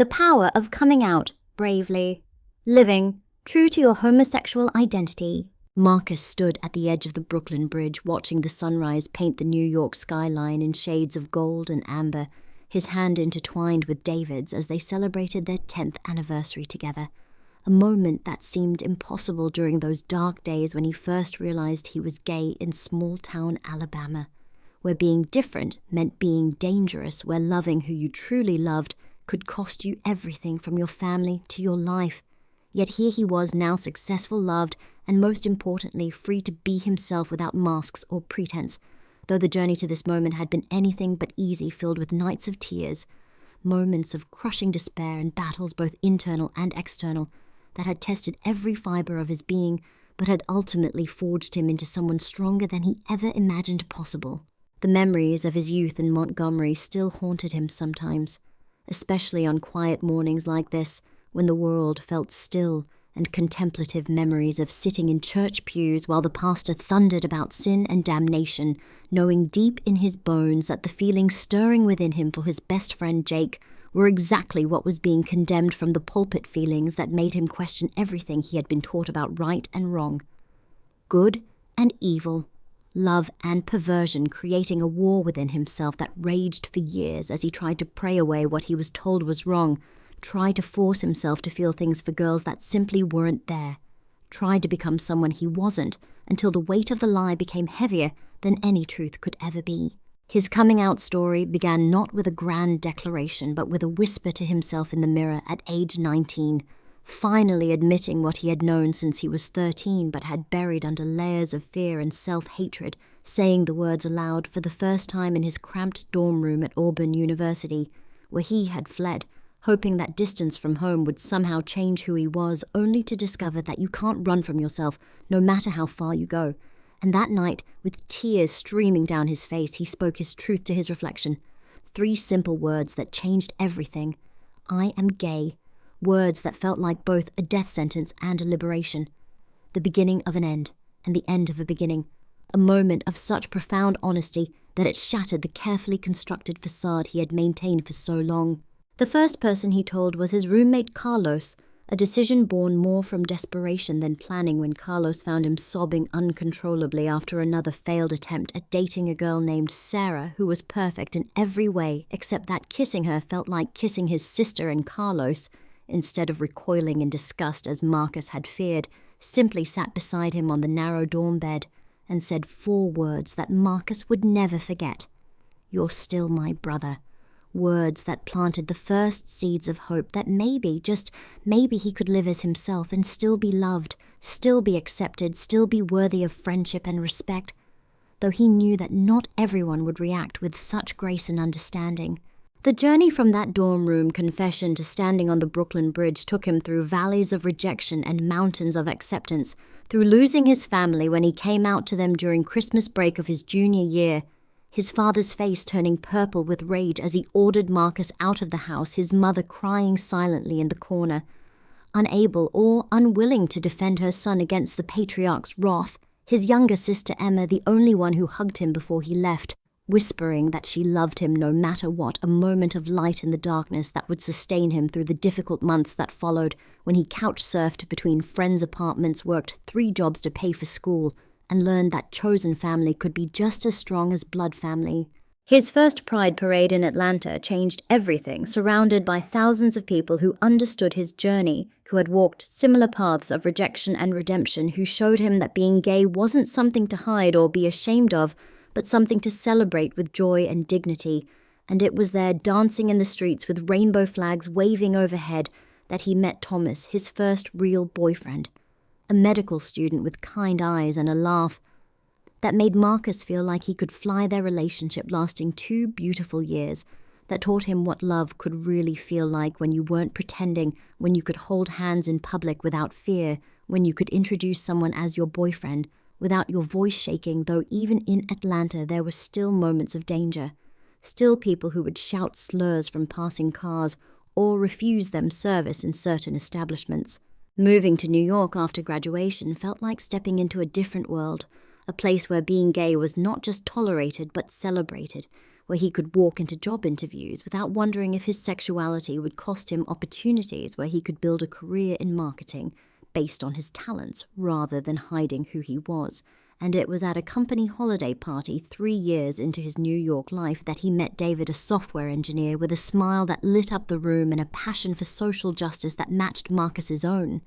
The power of coming out bravely, living true to your homosexual identity. Marcus stood at the edge of the Brooklyn Bridge, watching the sunrise paint the New York skyline in shades of gold and amber, his hand intertwined with David's as they celebrated their 10th anniversary together. A moment that seemed impossible during those dark days when he first realized he was gay in small-town Alabama, where being different meant being dangerous, where loving who you truly loved could cost you everything from your family to your life. Yet here he was, now successful, loved, and most importantly, free to be himself without masks or pretense, though the journey to this moment had been anything but easy, filled with nights of tears, moments of crushing despair and battles both internal and external that had tested every fiber of his being, but had ultimately forged him into someone stronger than he ever imagined possible. The memories of his youth in Montgomery still haunted him sometimes, especially on quiet mornings like this, when the world felt still, and contemplative memories of sitting in church pews while the pastor thundered about sin and damnation, knowing deep in his bones that the feelings stirring within him for his best friend Jake were exactly what was being condemned from the pulpit, feelings that made him question everything he had been taught about right and wrong. Good and evil, love and perversion, creating a war within himself that raged for years as he tried to pray away what he was told was wrong, tried to force himself to feel things for girls that simply weren't there, tried to become someone he wasn't, until the weight of the lie became heavier than any truth could ever be. His coming out story began not with a grand declaration, but with a whisper to himself in the mirror at age 19, finally admitting what he had known since he was 13 but had buried under layers of fear and self-hatred, saying the words aloud for the first time in his cramped dorm room at Auburn University, where he had fled, hoping that distance from home would somehow change who he was, only to discover that you can't run from yourself no matter how far you go. And that night, with tears streaming down his face, he spoke his truth to his reflection. 3 simple words that changed everything. I am gay. Words that felt like both a death sentence and a liberation. The beginning of an end, and the end of a beginning. A moment of such profound honesty that it shattered the carefully constructed facade he had maintained for so long. The first person he told was his roommate Carlos, a decision born more from desperation than planning when Carlos found him sobbing uncontrollably after another failed attempt at dating a girl named Sarah, who was perfect in every way except that kissing her felt like kissing his sister, and Carlos, instead of recoiling in disgust as Marcus had feared, simply sat beside him on the narrow dorm bed and said 4 words that Marcus would never forget. You're still my brother. Words that planted the first seeds of hope that maybe, just maybe, he could live as himself and still be loved, still be accepted, still be worthy of friendship and respect, though he knew that not everyone would react with such grace and understanding. The journey from that dorm room confession to standing on the Brooklyn Bridge took him through valleys of rejection and mountains of acceptance, through losing his family when he came out to them during Christmas break of his junior year, his father's face turning purple with rage as he ordered Marcus out of the house, his mother crying silently in the corner, unable or unwilling to defend her son against the patriarch's wrath, his younger sister Emma the only one who hugged him before he left, whispering that she loved him no matter what, a moment of light in the darkness that would sustain him through the difficult months that followed when he couch-surfed between friends' apartments, worked 3 jobs to pay for school, and learned that chosen family could be just as strong as blood family. His first Pride Parade in Atlanta changed everything, surrounded by thousands of people who understood his journey, who had walked similar paths of rejection and redemption, who showed him that being gay wasn't something to hide or be ashamed of, but something to celebrate with joy and dignity. And it was there, dancing in the streets with rainbow flags waving overhead, that he met Thomas, his first real boyfriend. A medical student with kind eyes and a laugh that made Marcus feel like he could fly, their relationship lasting 2 beautiful years, that taught him what love could really feel like when you weren't pretending, when you could hold hands in public without fear, when you could introduce someone as your boyfriend without your voice shaking, though even in Atlanta there were still moments of danger, still people who would shout slurs from passing cars or refuse them service in certain establishments. Moving to New York after graduation felt like stepping into a different world, a place where being gay was not just tolerated but celebrated, where he could walk into job interviews without wondering if his sexuality would cost him opportunities where he could build a career in marketing based on his talents rather than hiding who he was. And it was at a company holiday party 3 years into his New York life that he met David, a software engineer with a smile that lit up the room and a passion for social justice that matched Marcus's own.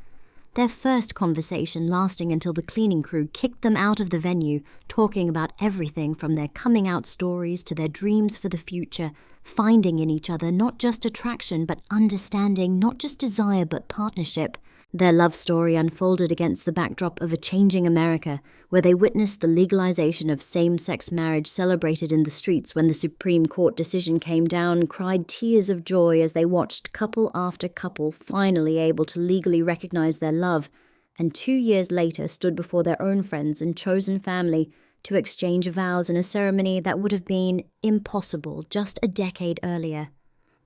Their first conversation lasting until the cleaning crew kicked them out of the venue, talking about everything from their coming out stories to their dreams for the future, finding in each other not just attraction but understanding, not just desire but partnership. Their love story unfolded against the backdrop of a changing America, where they witnessed the legalization of same-sex marriage celebrated in the streets when the Supreme Court decision came down, cried tears of joy as they watched couple after couple finally able to legally recognize their love, and 2 years later stood before their own friends and chosen family to exchange vows in a ceremony that would have been impossible just a decade earlier.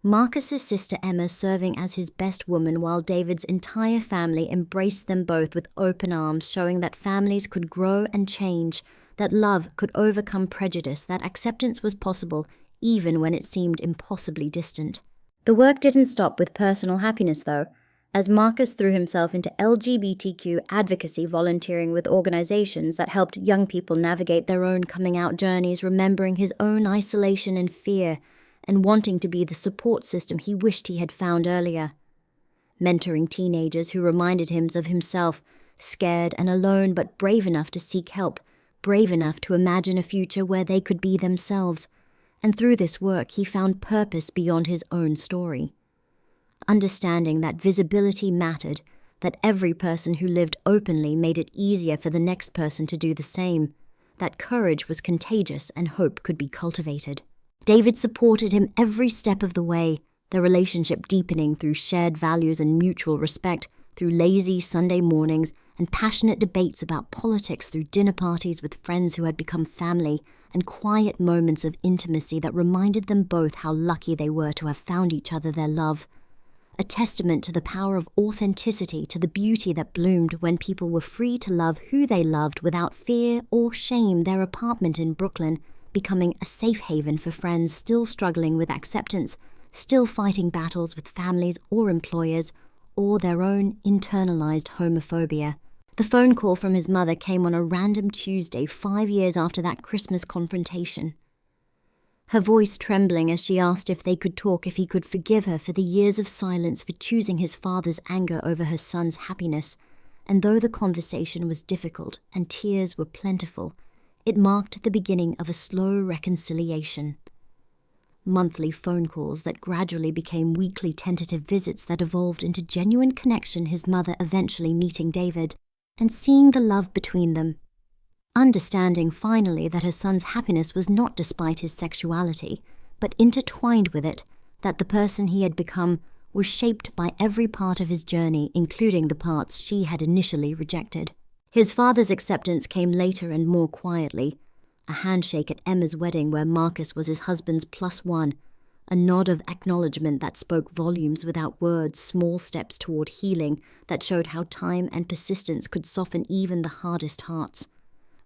Marcus's sister Emma serving as his best woman while David's entire family embraced them both with open arms, showing that families could grow and change, that love could overcome prejudice, that acceptance was possible even when it seemed impossibly distant. The work didn't stop with personal happiness though, as Marcus threw himself into LGBTQ advocacy, volunteering with organizations that helped young people navigate their own coming out journeys, remembering his own isolation and fear, and wanting to be the support system he wished he had found earlier. Mentoring teenagers who reminded him of himself, scared and alone but brave enough to seek help, brave enough to imagine a future where they could be themselves. And through this work he found purpose beyond his own story. Understanding that visibility mattered, that every person who lived openly made it easier for the next person to do the same, that courage was contagious and hope could be cultivated. David supported him every step of the way, their relationship deepening through shared values and mutual respect, through lazy Sunday mornings and passionate debates about politics, through dinner parties with friends who had become family, and quiet moments of intimacy that reminded them both how lucky they were to have found each other their love. A testament to the power of authenticity, to the beauty that bloomed when people were free to love who they loved without fear or shame. Their apartment in Brooklyn becoming a safe haven for friends still struggling with acceptance, still fighting battles with families or employers, or their own internalized homophobia. The phone call from his mother came on a random Tuesday 5 years after that Christmas confrontation. Her voice trembling as she asked if they could talk, if he could forgive her for the years of silence, for choosing his father's anger over her son's happiness. And though the conversation was difficult and tears were plentiful, it marked the beginning of a slow reconciliation. Monthly phone calls that gradually became weekly tentative visits that evolved into genuine connection, his mother eventually meeting David and seeing the love between them. Understanding finally that her son's happiness was not despite his sexuality, but intertwined with it, that the person he had become was shaped by every part of his journey, including the parts she had initially rejected. His father's acceptance came later and more quietly. A handshake at Emma's wedding where Marcus was his husband's +1, a nod of acknowledgement that spoke volumes without words, small steps toward healing that showed how time and persistence could soften even the hardest hearts.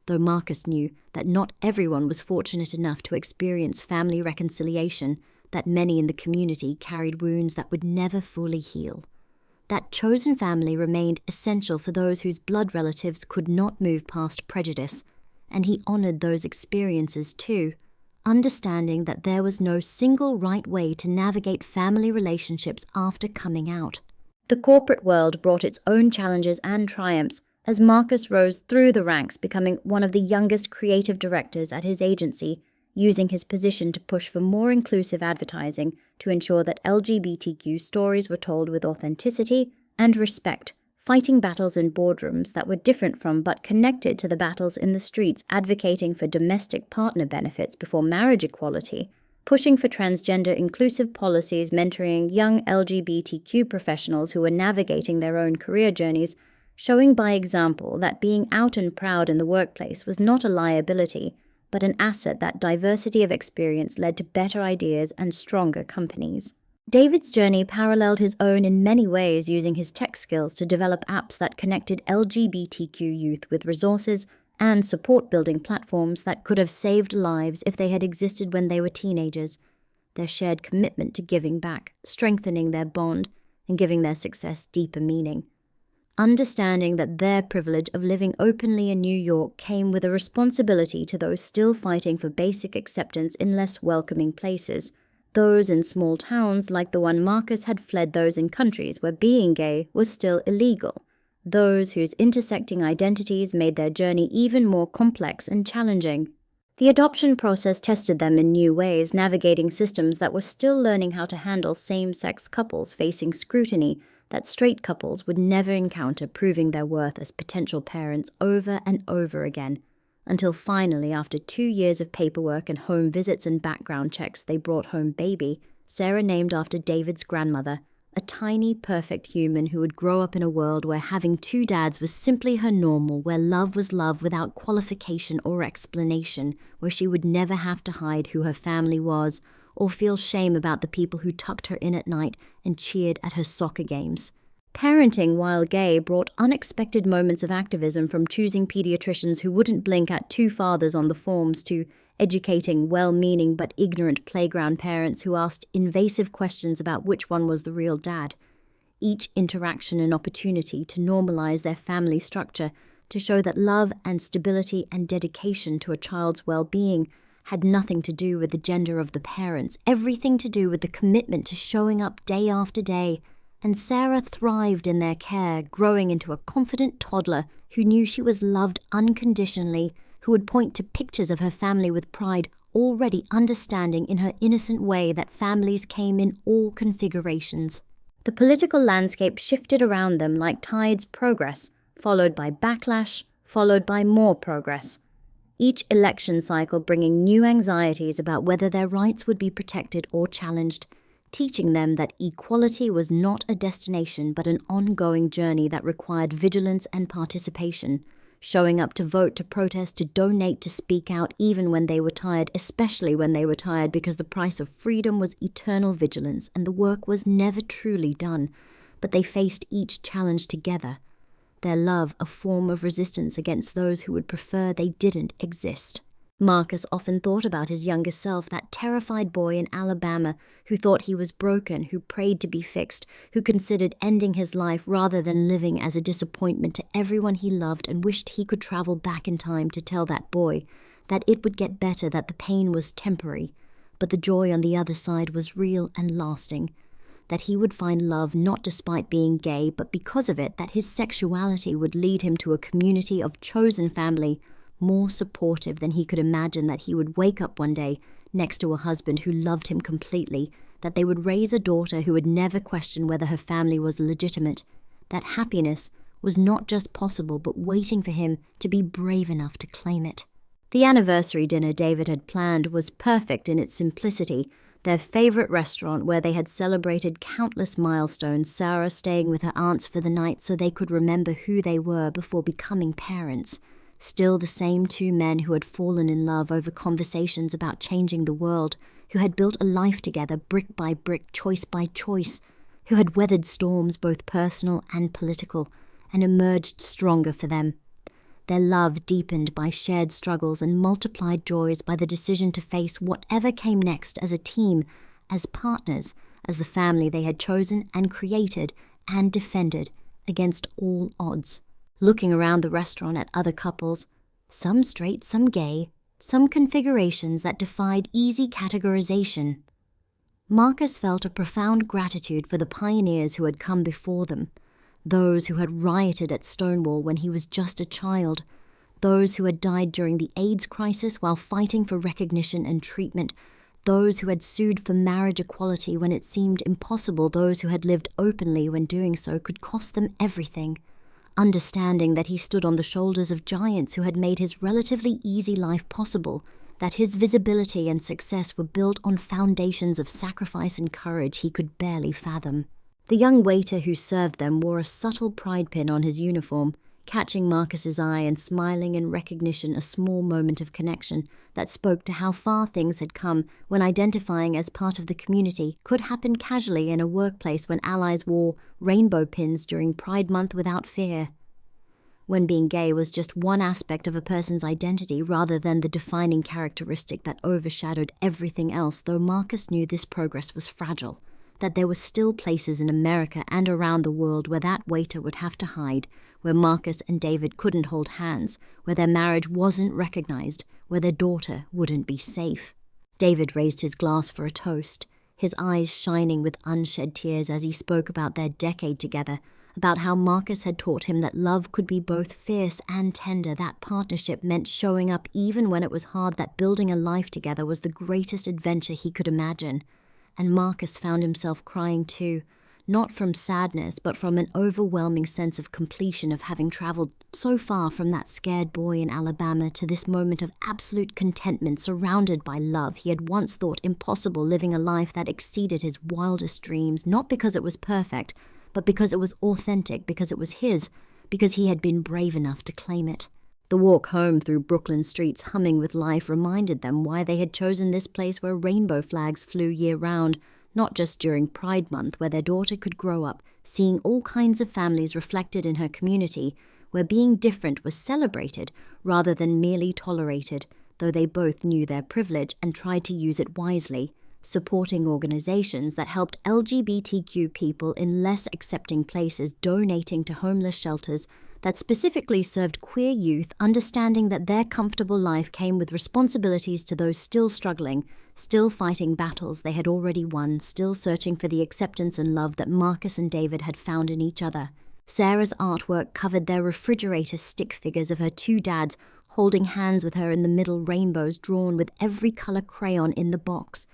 Though Marcus knew that not everyone was fortunate enough to experience family reconciliation, that many in the community carried wounds that would never fully heal. That chosen family remained essential for those whose blood relatives could not move past prejudice, and he honored those experiences too, understanding that there was no single right way to navigate family relationships after coming out. The corporate world brought its own challenges and triumphs as Marcus rose through the ranks, becoming one of the youngest creative directors at his agency, using his position to push for more inclusive advertising to ensure that LGBTQ stories were told with authenticity and respect, fighting battles in boardrooms that were different from but connected to the battles in the streets, advocating for domestic partner benefits before marriage equality, pushing for transgender inclusive policies, mentoring young LGBTQ professionals who were navigating their own career journeys, showing by example that being out and proud in the workplace was not a liability, but an asset. That diversity of experience led to better ideas and stronger companies. David's journey paralleled his own in many ways, using his tech skills to develop apps that connected LGBTQ youth with resources, and support-building platforms that could have saved lives if they had existed when they were teenagers. Their shared commitment to giving back, strengthening their bond, and giving their success deeper meaning. Understanding that their privilege of living openly in New York came with a responsibility to those still fighting for basic acceptance in less welcoming places. Those in small towns like the one Marcus had fled, those in countries where being gay was still illegal. Those whose intersecting identities made their journey even more complex and challenging. The adoption process tested them in new ways, navigating systems that were still learning how to handle same-sex couples facing scrutiny that straight couples would never encounter, proving their worth as potential parents over and over again, until finally, after 2 years of paperwork and home visits and background checks, they brought home baby, Sarah, named after David's grandmother, a tiny, perfect human who would grow up in a world where having 2 dads was simply her normal, where love was love without qualification or explanation, where she would never have to hide who her family was or feel shame about the people who tucked her in at night and cheered at her soccer games. Parenting while gay brought unexpected moments of activism, from choosing pediatricians who wouldn't blink at 2 fathers on the forms to educating well-meaning but ignorant playground parents who asked invasive questions about which one was the real dad. Each interaction an opportunity to normalize their family structure, to show that love and stability and dedication to a child's well-being had nothing to do with the gender of the parents, everything to do with the commitment to showing up day after day. And Sarah thrived in their care, growing into a confident toddler who knew she was loved unconditionally, who would point to pictures of her family with pride, already understanding in her innocent way that families came in all configurations. The political landscape shifted around them like tides, progress, followed by backlash, followed by more progress. Each election cycle bringing new anxieties about whether their rights would be protected or challenged, teaching them that equality was not a destination but an ongoing journey that required vigilance and participation, showing up to vote, to protest, to donate, to speak out even when they were tired, especially when they were tired, because the price of freedom was eternal vigilance and the work was never truly done. But they faced each challenge together. Their love a form of resistance against those who would prefer they didn't exist. Marcus often thought about his younger self, that terrified boy in Alabama who thought he was broken, who prayed to be fixed, who considered ending his life rather than living as a disappointment to everyone he loved, and wished he could travel back in time to tell that boy that it would get better, that the pain was temporary, but the joy on the other side was real and lasting, that he would find love not despite being gay, but because of it, that his sexuality would lead him to a community of chosen family more supportive than he could imagine, that he would wake up one day next to a husband who loved him completely, that they would raise a daughter who would never question whether her family was legitimate, that happiness was not just possible but waiting for him to be brave enough to claim it. The anniversary dinner David had planned was perfect in its simplicity, their favorite restaurant where they had celebrated countless milestones, Sarah staying with her aunts for the night so they could remember who they were before becoming parents. Still the same 2 men who had fallen in love over conversations about changing the world, who had built a life together brick by brick, choice by choice, who had weathered storms both personal and political, and emerged stronger for them. Their love deepened by shared struggles and multiplied joys by the decision to face whatever came next as a team, as partners, as the family they had chosen and created and defended against all odds. Looking around the restaurant at other couples, some straight, some gay, some configurations that defied easy categorization, Marcus felt a profound gratitude for the pioneers who had come before them, those who had rioted at Stonewall when he was just a child, those who had died during the AIDS crisis while fighting for recognition and treatment, those who had sued for marriage equality when it seemed impossible, those who had lived openly when doing so could cost them everything. Understanding that he stood on the shoulders of giants who had made his relatively easy life possible, that his visibility and success were built on foundations of sacrifice and courage he could barely fathom. The young waiter who served them wore a subtle pride pin on his uniform, catching Marcus's eye and smiling in recognition, a small moment of connection that spoke to how far things had come when identifying as part of the community could happen casually in a workplace when allies wore rainbow pins during Pride Month without fear. when being gay was just one aspect of a person's identity rather than the defining characteristic that overshadowed everything else, though Marcus knew this progress was fragile, that there were still places in America and around the world where that waiter would have to hide, where Marcus and David couldn't hold hands, where their marriage wasn't recognized, where their daughter wouldn't be safe. David raised his glass for a toast, his eyes shining with unshed tears as he spoke about their decade together, about how Marcus had taught him that love could be both fierce and tender, that partnership meant showing up even when it was hard, that building a life together was the greatest adventure he could imagine. And Marcus found himself crying too, not from sadness, but from an overwhelming sense of completion of having traveled so far from that scared boy in Alabama to this moment of absolute contentment surrounded by love he had once thought impossible, living a life that exceeded his wildest dreams, not because it was perfect, but because it was authentic, because it was his, because he had been brave enough to claim it. The walk home through Brooklyn streets humming with life reminded them why they had chosen this place where rainbow flags flew year-round, not just during Pride Month, where their daughter could grow up, seeing all kinds of families reflected in her community, where being different was celebrated rather than merely tolerated, though they both knew their privilege and tried to use it wisely, supporting organizations that helped LGBTQ people in less accepting places, donating to homeless shelters that specifically served queer youth, understanding that their comfortable life came with responsibilities to those still struggling, still fighting battles they had already won, still searching for the acceptance and love that Marcus and David had found in each other. Sarah's artwork covered their refrigerator stick figures of her two dads, holding hands with her in the middle, rainbows drawn with every color crayon in the box.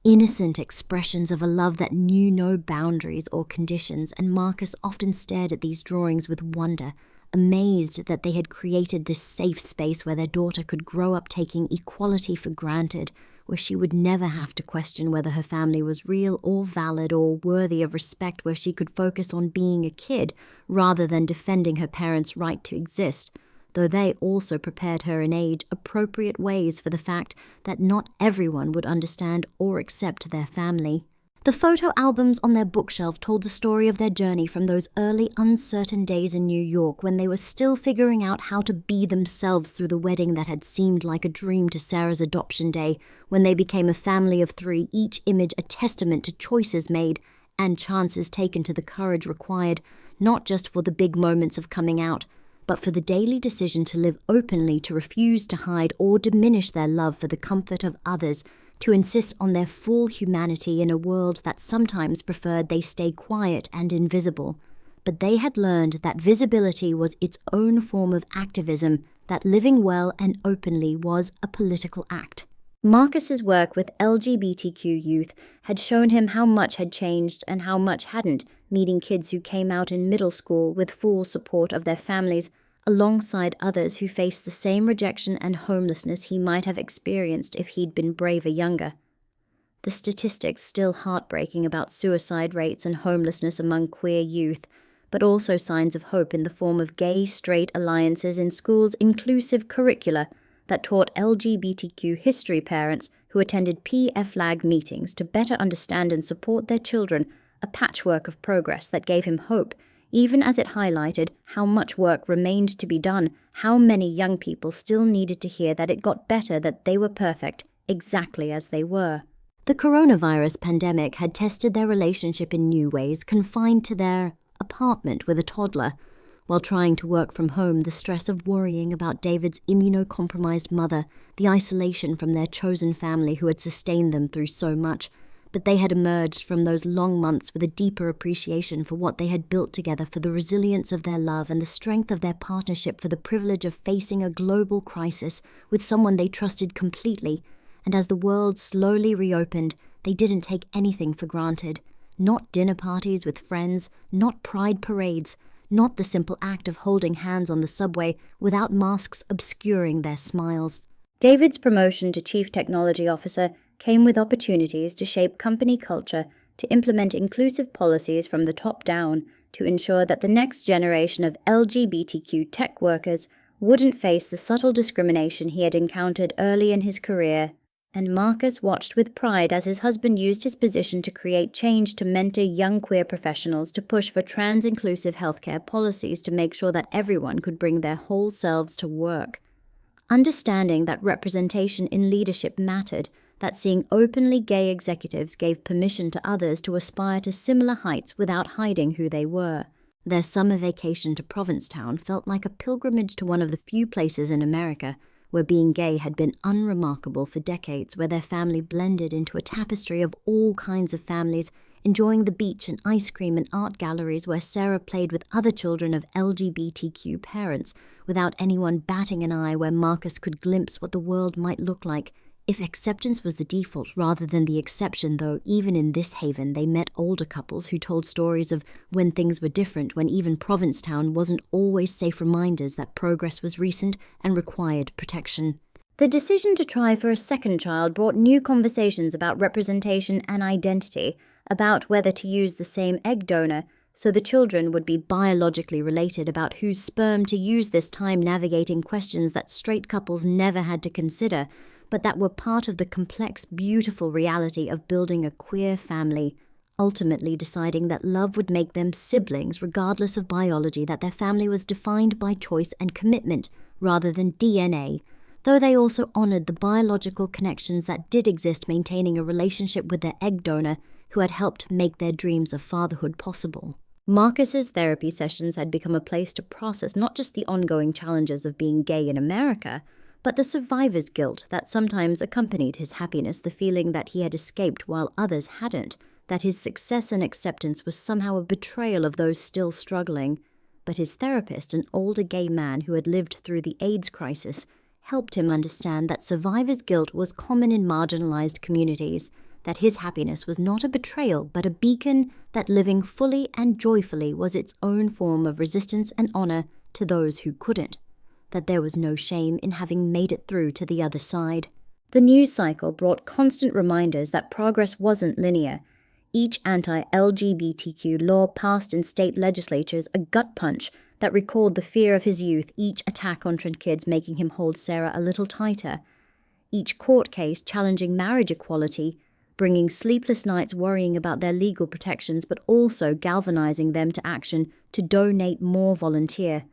Innocent expressions of a love that knew no boundaries or conditions, and Marcus often stared at these drawings with wonder, amazed that they had created this safe space where their daughter could grow up taking equality for granted, where she would never have to question whether her family was real or valid or worthy of respect, where she could focus on being a kid rather than defending her parents' right to exist, though they also prepared her in age-appropriate ways for the fact that not everyone would understand or accept their family. The photo albums on their bookshelf told the story of their journey from those early uncertain days in New York when they were still figuring out how to be themselves, through the wedding that had seemed like a dream to Sarah's adoption day, when they became a family of three, each image a testament to choices made and chances taken, to the courage required, not just for the big moments of coming out, but for the daily decision to live openly, to refuse to hide or diminish their love for the comfort of others, to insist on their full humanity in a world that sometimes preferred they stay quiet and invisible. But they had learned that visibility was its own form of activism, that living well and openly was a political act. Marcus's work with LGBTQ youth had shown him how much had changed and how much hadn't, meeting kids who came out in middle school with full support of their families, alongside others who faced the same rejection and homelessness he might have experienced if he'd been braver younger. The statistics still heartbreaking about suicide rates and homelessness among queer youth, but also signs of hope in the form of gay-straight alliances in schools' inclusive curricula that taught LGBTQ history parents who attended PFLAG meetings to better understand and support their children, a patchwork of progress that gave him hope, even as it highlighted how much work remained to be done, how many young people still needed to hear that it got better, that they were perfect, exactly as they were. The coronavirus pandemic had tested their relationship in new ways, confined to their apartment with a toddler. While trying to work from home, the stress of worrying about David's immunocompromised mother, the isolation from their chosen family who had sustained them through so much, but they had emerged from those long months with a deeper appreciation for what they had built together, for the resilience of their love and the strength of their partnership, for the privilege of facing a global crisis with someone they trusted completely. And as the world slowly reopened, they didn't take anything for granted. Not dinner parties with friends, not pride parades, not the simple act of holding hands on the subway without masks obscuring their smiles. David's promotion to Chief Technology Officer came with opportunities to shape company culture, to implement inclusive policies from the top down, to ensure that the next generation of LGBTQ tech workers wouldn't face the subtle discrimination he had encountered early in his career. And Marcus watched with pride as his husband used his position to create change to mentor young queer professionals to push for trans-inclusive healthcare policies to make sure that everyone could bring their whole selves to work. Understanding that representation in leadership mattered, that seeing openly gay executives gave permission to others to aspire to similar heights without hiding who they were. Their summer vacation to Provincetown felt like a pilgrimage to one of the few places in America where being gay had been unremarkable for decades, where their family blended into a tapestry of all kinds of families, enjoying the beach and ice cream and art galleries, where Sarah played with other children of LGBTQ parents without anyone batting an eye, where Marcus could glimpse what the world might look like if acceptance was the default rather than the exception. Though even in this haven they met older couples who told stories of when things were different, when even Provincetown wasn't always safe reminders that progress was recent and required protection. The decision to try for a second child brought new conversations about representation and identity, about whether to use the same egg donor so the children would be biologically related, about whose sperm to use this time, navigating questions that straight couples never had to consider, but that were part of the complex, beautiful reality of building a queer family, ultimately deciding that love would make them siblings regardless of biology, that their family was defined by choice and commitment rather than DNA, though they also honored the biological connections that did exist, maintaining a relationship with their egg donor who had helped make their dreams of fatherhood possible. Marcus's therapy sessions had become a place to process not just the ongoing challenges of being gay in America, but the survivor's guilt that sometimes accompanied his happiness, the feeling that he had escaped while others hadn't, that his success and acceptance was somehow a betrayal of those still struggling. But his therapist, an older gay man who had lived through the AIDS crisis, helped him understand that survivor's guilt was common in marginalized communities, that his happiness was not a betrayal but a beacon, that living fully and joyfully was its own form of resistance and honor to those who couldn't, that there was no shame in having made it through to the other side. The news cycle brought constant reminders that progress wasn't linear. Each anti-LGBTQ law passed in state legislatures a gut punch that recalled the fear of his youth, each attack on trans kids making him hold Sarah a little tighter, each court case challenging marriage equality, bringing sleepless nights worrying about their legal protections, but also galvanizing them to action to donate more, volunteer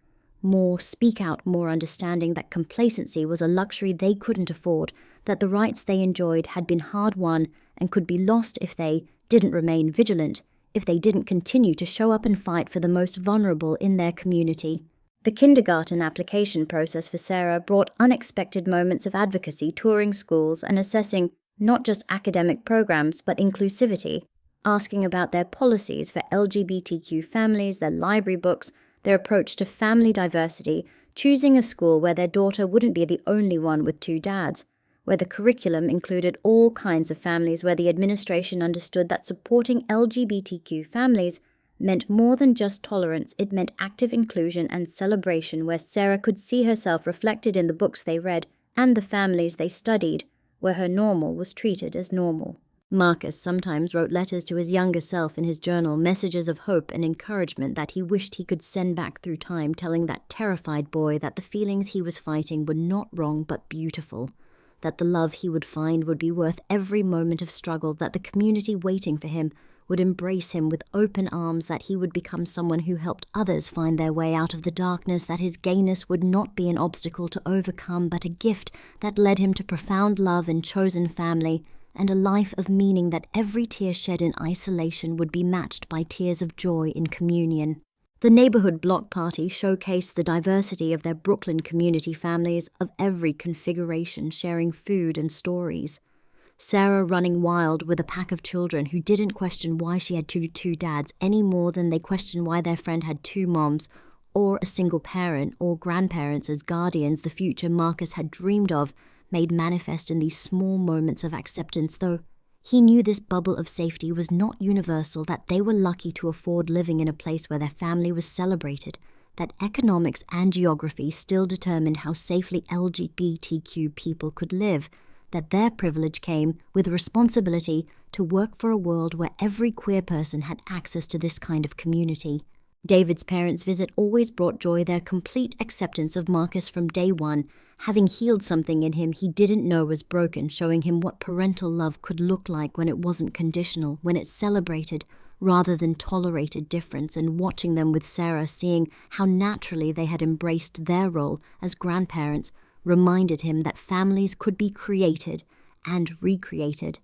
more, speak out more, understanding that complacency was a luxury they couldn't afford, that the rights they enjoyed had been hard-won and could be lost if they didn't remain vigilant, if they didn't continue to show up and fight for the most vulnerable in their community. The kindergarten application process for Sarah brought unexpected moments of advocacy, touring schools and assessing not just academic programs but inclusivity, asking about their policies for LGBTQ families, their library books, their approach to family diversity, choosing a school where their daughter wouldn't be the only one with two dads, where the curriculum included all kinds of families, where the administration understood that supporting LGBTQ families meant more than just tolerance, it meant active inclusion and celebration, where Sarah could see herself reflected in the books they read and the families they studied, where her normal was treated as normal. Marcus sometimes wrote letters to his younger self in his journal, messages of hope and encouragement that he wished he could send back through time, telling that terrified boy that the feelings he was fighting were not wrong but beautiful, that the love he would find would be worth every moment of struggle, that the community waiting for him would embrace him with open arms, that he would become someone who helped others find their way out of the darkness, that his gayness would not be an obstacle to overcome but a gift that led him to profound love and chosen family, and a life of meaning, that every tear shed in isolation would be matched by tears of joy in communion. The neighborhood block party showcased the diversity of their Brooklyn community families of every configuration, sharing food and stories. Sarah running wild with a pack of children who didn't question why she had two dads any more than they questioned why their friend had two moms, or a single parent or grandparents as guardians, the future Marcus had dreamed of, made manifest in these small moments of acceptance, though he knew this bubble of safety was not universal, that they were lucky to afford living in a place where their family was celebrated, that economics and geography still determined how safely LGBTQ people could live, that their privilege came with responsibility to work for a world where every queer person had access to this kind of community. David's parents' visit always brought joy, their complete acceptance of Marcus from day one, having healed something in him he didn't know was broken, showing him what parental love could look like when it wasn't conditional, when it celebrated rather than tolerated difference, and watching them with Sarah, seeing how naturally they had embraced their role as grandparents, reminded him that families could be created and recreated.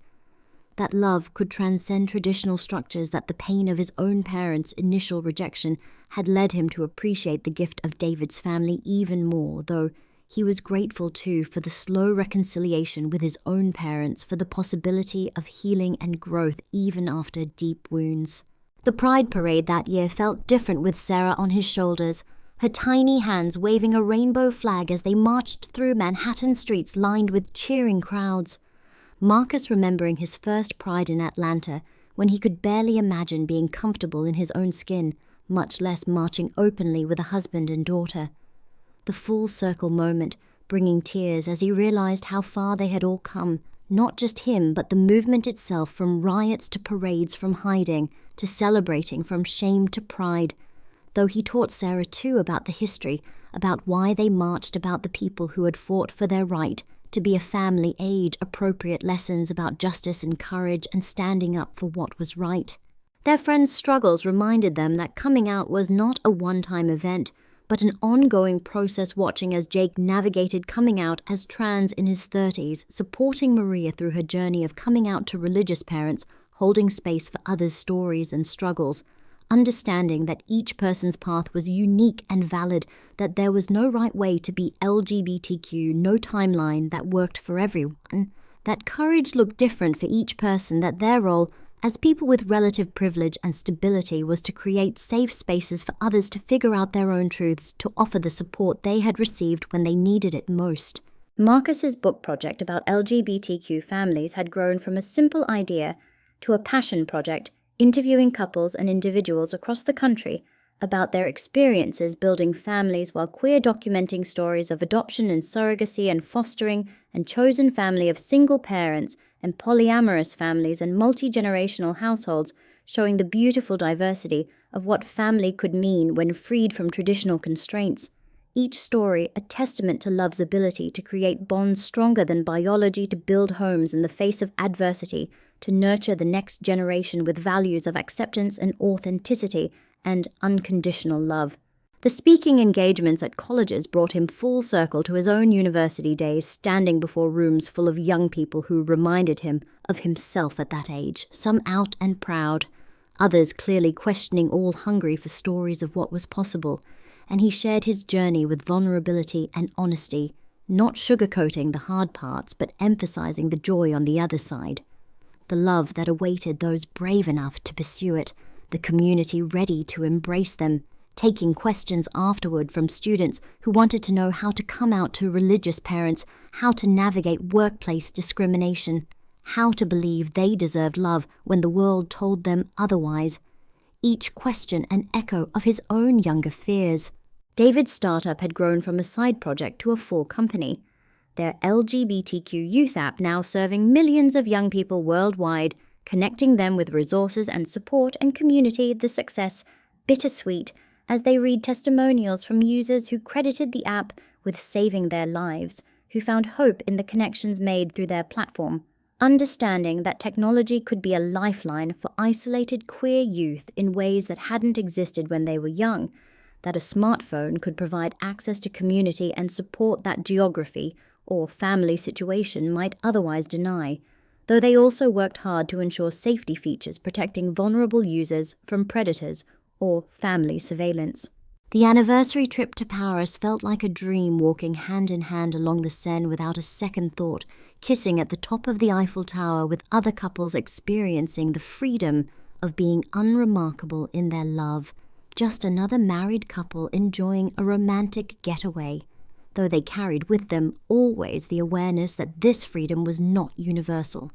That love could transcend traditional structures, that the pain of his own parents' initial rejection had led him to appreciate the gift of David's family even more, though he was grateful too for the slow reconciliation with his own parents, for the possibility of healing and growth even after deep wounds. The Pride Parade that year felt different with Sarah on his shoulders, her tiny hands waving a rainbow flag as they marched through Manhattan streets lined with cheering crowds. Marcus remembering his first Pride in Atlanta, when he could barely imagine being comfortable in his own skin, much less marching openly with a husband and daughter. The full circle moment, bringing tears as he realized how far they had all come, not just him, but the movement itself, from riots to parades, from hiding to celebrating, from shame to pride. Though he taught Sarah too about the history, about why they marched, about the people who had fought for their right to be a family, age-appropriate lessons about justice and courage and standing up for what was right. Their friends' struggles reminded them that coming out was not a one-time event, but an ongoing process, watching as Jake navigated coming out as trans in his 30s, supporting Maria through her journey of coming out to religious parents, holding space for others' stories and struggles, understanding that each person's path was unique and valid, that there was no right way to be LGBTQ, no timeline that worked for everyone, that courage looked different for each person, that their role as people with relative privilege and stability was to create safe spaces for others to figure out their own truths, to offer the support they had received when they needed it most. Marcus's book project about LGBTQ families had grown from a simple idea to a passion project, interviewing couples and individuals across the country about their experiences building families, while queer documenting stories of adoption and surrogacy and fostering and chosen family of single parents and polyamorous families and multi-generational households, showing the beautiful diversity of what family could mean when freed from traditional constraints. Each story a testament to love's ability to create bonds stronger than biology, to build homes in the face of adversity, to nurture the next generation with values of acceptance and authenticity and unconditional love. The speaking engagements at colleges brought him full circle to his own university days, standing before rooms full of young people who reminded him of himself at that age, some out and proud, others clearly questioning, all hungry for stories of what was possible. And he shared his journey with vulnerability and honesty, not sugarcoating the hard parts, but emphasizing the joy on the other side. The love that awaited those brave enough to pursue it, the community ready to embrace them, taking questions afterward from students who wanted to know how to come out to religious parents, how to navigate workplace discrimination, how to believe they deserved love when the world told them otherwise. Each question an echo of his own younger fears. David's startup had grown from a side project to a full company. Their LGBTQ youth app now serving millions of young people worldwide, connecting them with resources and support and community. The success bittersweet as they read testimonials from users who credited the app with saving their lives, who found hope in the connections made through their platform, understanding that technology could be a lifeline for isolated queer youth in ways that hadn't existed when they were young, that a smartphone could provide access to community and support that geography or family situation might otherwise deny, though they also worked hard to ensure safety features protecting vulnerable users from predators or family surveillance. The anniversary trip to Paris felt like a dream, walking hand in hand along the Seine without a second thought, kissing at the top of the Eiffel Tower with other couples experiencing the freedom of being unremarkable in their love. Just another married couple enjoying a romantic getaway, though they carried with them always the awareness that this freedom was not universal,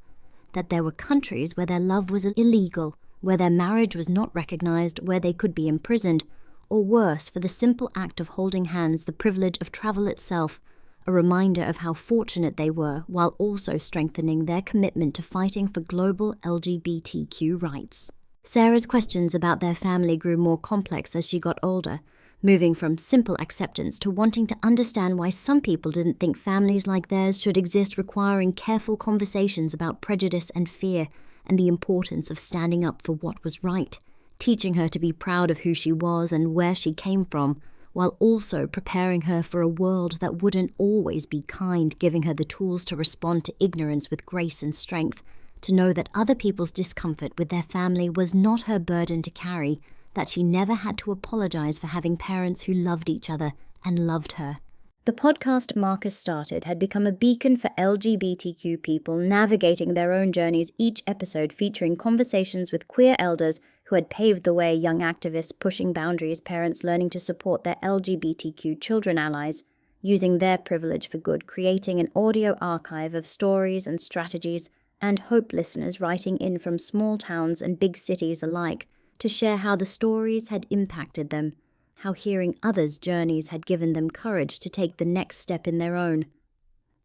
that there were countries where their love was illegal, where their marriage was not recognized, where they could be imprisoned, or worse, for the simple act of holding hands, the privilege of travel itself, a reminder of how fortunate they were, while also strengthening their commitment to fighting for global LGBTQ rights. Sarah's questions about their family grew more complex as she got older, moving from simple acceptance to wanting to understand why some people didn't think families like theirs should exist, requiring careful conversations about prejudice and fear and the importance of standing up for what was right, teaching her to be proud of who she was and where she came from, while also preparing her for a world that wouldn't always be kind, giving her the tools to respond to ignorance with grace and strength, to know that other people's discomfort with their family was not her burden to carry, that she never had to apologize for having parents who loved each other and loved her. The podcast Marcus started had become a beacon for LGBTQ people navigating their own journeys, each episode featuring conversations with queer elders who had paved the way, young activists pushing boundaries, parents learning to support their LGBTQ children allies, using their privilege for good, creating an audio archive of stories and strategies, and hope listeners writing in from small towns and big cities alike to share how the stories had impacted them, how hearing others' journeys had given them courage to take the next step in their own.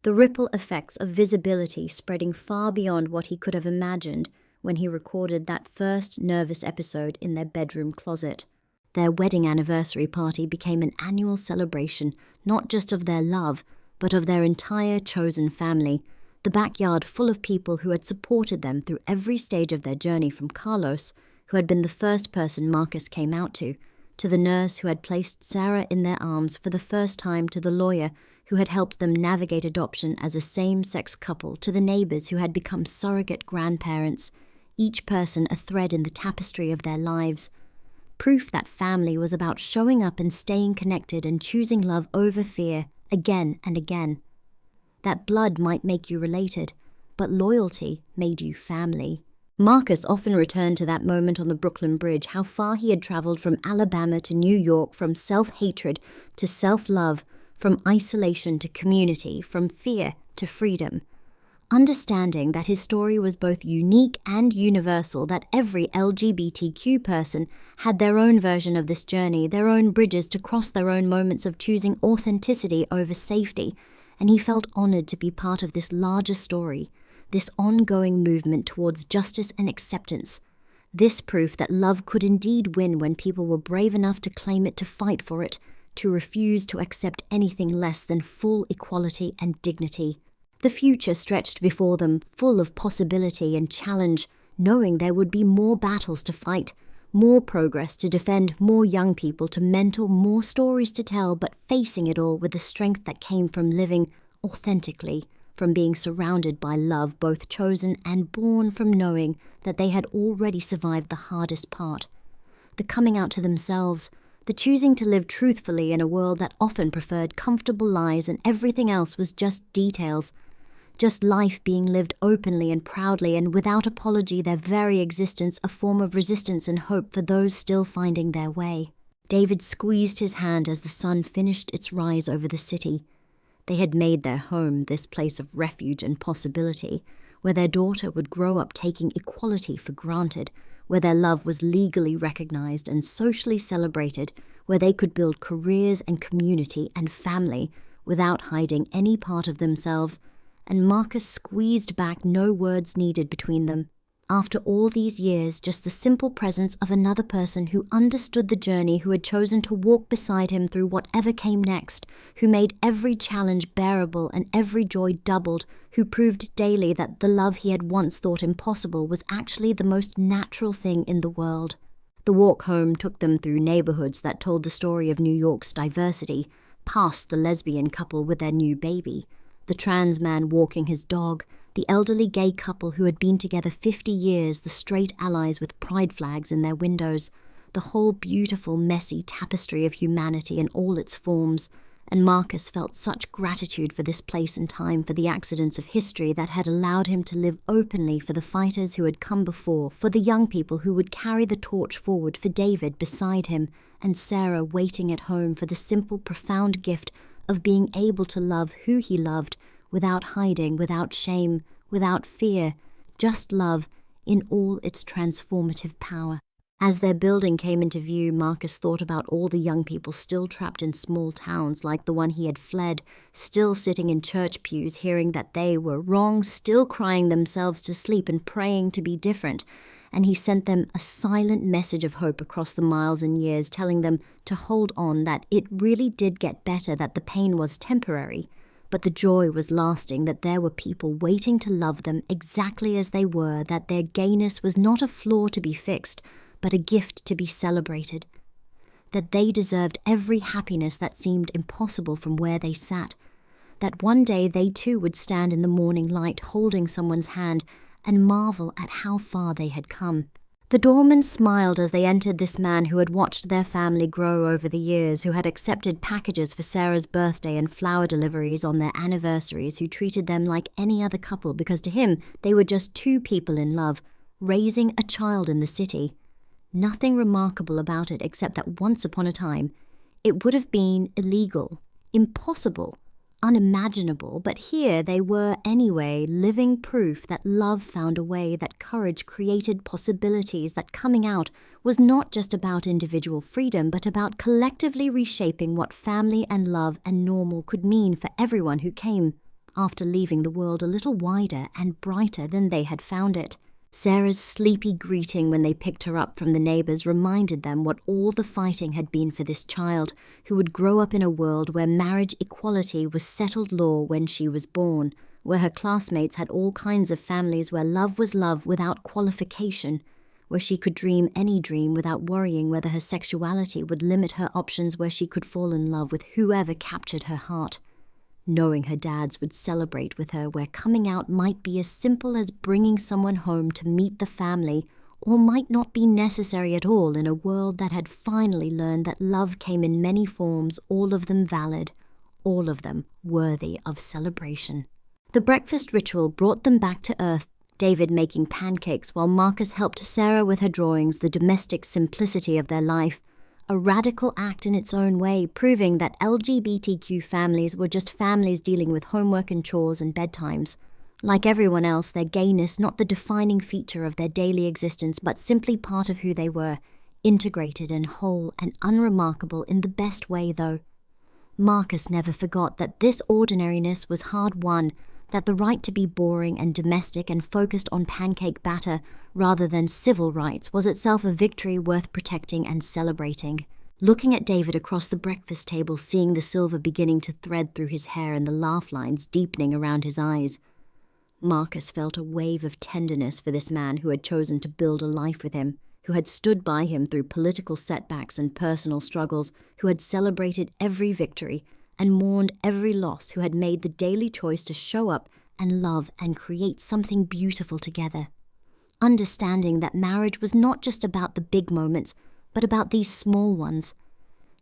The ripple effects of visibility spreading far beyond what he could have imagined when he recorded that first nervous episode in their bedroom closet. Their wedding anniversary party became an annual celebration, not just of their love, but of their entire chosen family, the backyard full of people who had supported them through every stage of their journey, from Carlos, who had been the first person Marcus came out to the nurse who had placed Sarah in their arms for the first time, to the lawyer who had helped them navigate adoption as a same-sex couple, to the neighbors who had become surrogate grandparents, each person a thread in the tapestry of their lives. Proof that family was about showing up and staying connected and choosing love over fear again and again. That blood might make you related, but loyalty made you family. Marcus often returned to that moment on the Brooklyn Bridge, how far he had traveled from Alabama to New York, from self-hatred to self-love, from isolation to community, from fear to freedom. Understanding that his story was both unique and universal, that every LGBTQ person had their own version of this journey, their own bridges to cross, their own moments of choosing authenticity over safety, and he felt honored to be part of this larger story, this ongoing movement towards justice and acceptance, this proof that love could indeed win when people were brave enough to claim it, to fight for it, to refuse to accept anything less than full equality and dignity. The future stretched before them, full of possibility and challenge, knowing there would be more battles to fight, more progress to defend, more young people to mentor, more stories to tell, but facing it all with the strength that came from living authentically, from being surrounded by love, both chosen and born from knowing that they had already survived the hardest part. The coming out to themselves, the choosing to live truthfully in a world that often preferred comfortable lies and everything else was just details, just life being lived openly and proudly and without apology, their very existence a form of resistance and hope for those still finding their way. David squeezed his hand as the sun finished its rise over the city. They had made their home this place of refuge and possibility, where their daughter would grow up taking equality for granted, where their love was legally recognized and socially celebrated, where they could build careers and community and family without hiding any part of themselves. And Marcus squeezed back, no words needed between them. After all these years, just the simple presence of another person who understood the journey, who had chosen to walk beside him through whatever came next, who made every challenge bearable and every joy doubled, who proved daily that the love he had once thought impossible was actually the most natural thing in the world. The walk home took them through neighborhoods that told the story of New York's diversity, past the lesbian couple with their new baby, the trans man walking his dog, the elderly gay couple who had been together 50 years, the straight allies with pride flags in their windows, the whole beautiful, messy tapestry of humanity in all its forms. And Marcus felt such gratitude for this place and time, for the accidents of history that had allowed him to live openly, for the fighters who had come before, for the young people who would carry the torch forward, for David beside him, and Sarah waiting at home, for the simple, profound gift of being able to love who he loved, without hiding, without shame, without fear, just love in all its transformative power. As their building came into view, Marcus thought about all the young people still trapped in small towns like the one he had fled, still sitting in church pews hearing that they were wrong, still crying themselves to sleep and praying to be different. and he sent them a silent message of hope across the miles and years, telling them to hold on, that it really did get better, that the pain was temporary, but the joy was lasting, that there were people waiting to love them exactly as they were, that their gayness was not a flaw to be fixed, but a gift to be celebrated, that they deserved every happiness that seemed impossible from where they sat, that one day they too would stand in the morning light holding someone's hand and marvel at how far they had come. The doorman smiled as they entered this man who had watched their family grow over the years, who had accepted packages for Sarah's birthday and flower deliveries on their anniversaries, who treated them like any other couple because to him they were just two people in love, raising a child in the city. Nothing remarkable about it except that once upon a time it would have been illegal, impossible, unimaginable, but here they were anyway, living proof that love found a way, that courage created possibilities, that coming out was not just about individual freedom, but about collectively reshaping what family and love and normal could mean for everyone who came after leaving the world a little wider and brighter than they had found it. Sarah's sleepy greeting when they picked her up from the neighbors reminded them what all the fighting had been for this child, who would grow up in a world where marriage equality was settled law when she was born, where her classmates had all kinds of families, where love was love without qualification, where she could dream any dream without worrying whether her sexuality would limit her options, where she could fall in love with whoever captured her heart. Knowing her dads would celebrate with her, where coming out might be as simple as bringing someone home to meet the family, or might not be necessary at all in a world that had finally learned that love came in many forms, all of them valid, all of them worthy of celebration. The breakfast ritual brought them back to earth, David making pancakes while Marcus helped Sarah with her drawings, the domestic simplicity of their life. A radical act in its own way, proving that LGBTQ families were just families dealing with homework and chores and bedtimes. Like everyone else, their gayness not the defining feature of their daily existence, but simply part of who they were, integrated and whole and unremarkable in the best way, though. Marcus never forgot that this ordinariness was hard-won, that the right to be boring and domestic and focused on pancake batter rather than civil rights was itself a victory worth protecting and celebrating. Looking at David across the breakfast table, seeing the silver beginning to thread through his hair and the laugh lines deepening around his eyes, Marcus felt a wave of tenderness for this man who had chosen to build a life with him, who had stood by him through political setbacks and personal struggles, who had celebrated every victory and mourned every loss, who had made the daily choice to show up and love and create something beautiful together. Understanding that marriage was not just about the big moments, but about these small ones,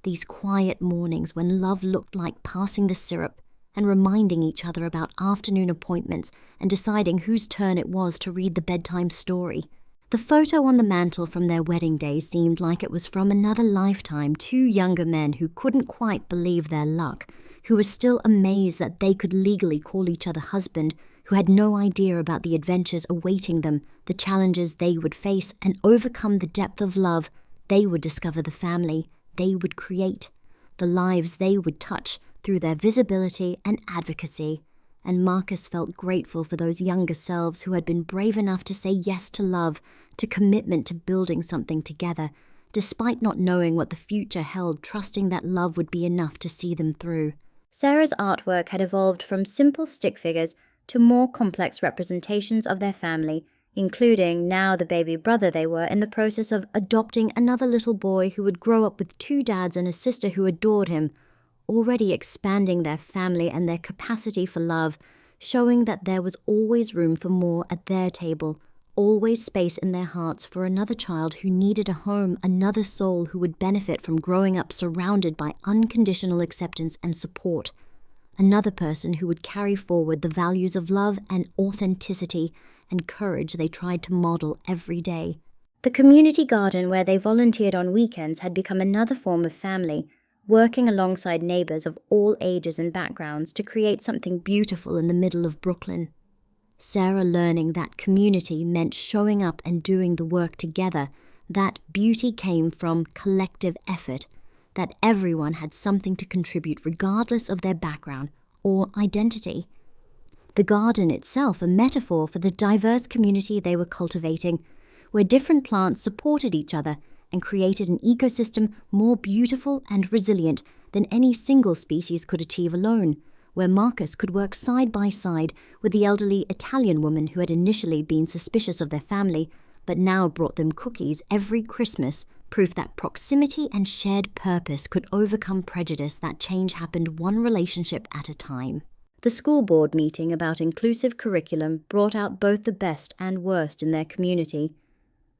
these quiet mornings when love looked like passing the syrup and reminding each other about afternoon appointments and deciding whose turn it was to read the bedtime story. The photo on the mantel from their wedding day seemed like it was from another lifetime, two younger men who couldn't quite believe their luck, who were still amazed that they could legally call each other husband, who had no idea about the adventures awaiting them, the challenges they would face, and overcome the depth of love. They would discover the family they would create, the lives they would touch through their visibility and advocacy. And Marcus felt grateful for those younger selves who had been brave enough to say yes to love, to commitment to building something together, despite not knowing what the future held, trusting that love would be enough to see them through. Sarah's artwork had evolved from simple stick figures to more complex representations of their family, including now the baby brother they were in the process of adopting another little boy who would grow up with two dads and a sister who adored him, already expanding their family and their capacity for love, showing that there was always room for more at their table, always space in their hearts for another child who needed a home, another soul who would benefit from growing up surrounded by unconditional acceptance and support, another person who would carry forward the values of love and authenticity and courage they tried to model every day. The community garden where they volunteered on weekends had become another form of family, working alongside neighbors of all ages and backgrounds to create something beautiful in the middle of Brooklyn. Sarah learning that community meant showing up and doing the work together, that beauty came from collective effort, that everyone had something to contribute regardless of their background or identity. The garden itself a metaphor for the diverse community they were cultivating, where different plants supported each other and created an ecosystem more beautiful and resilient than any single species could achieve alone, where Marcus could work side by side with the elderly Italian woman who had initially been suspicious of their family, but now brought them cookies every Christmas, proof that proximity and shared purpose could overcome prejudice. That change happened one relationship at a time. The school board meeting about inclusive curriculum brought out both the best and worst in their community.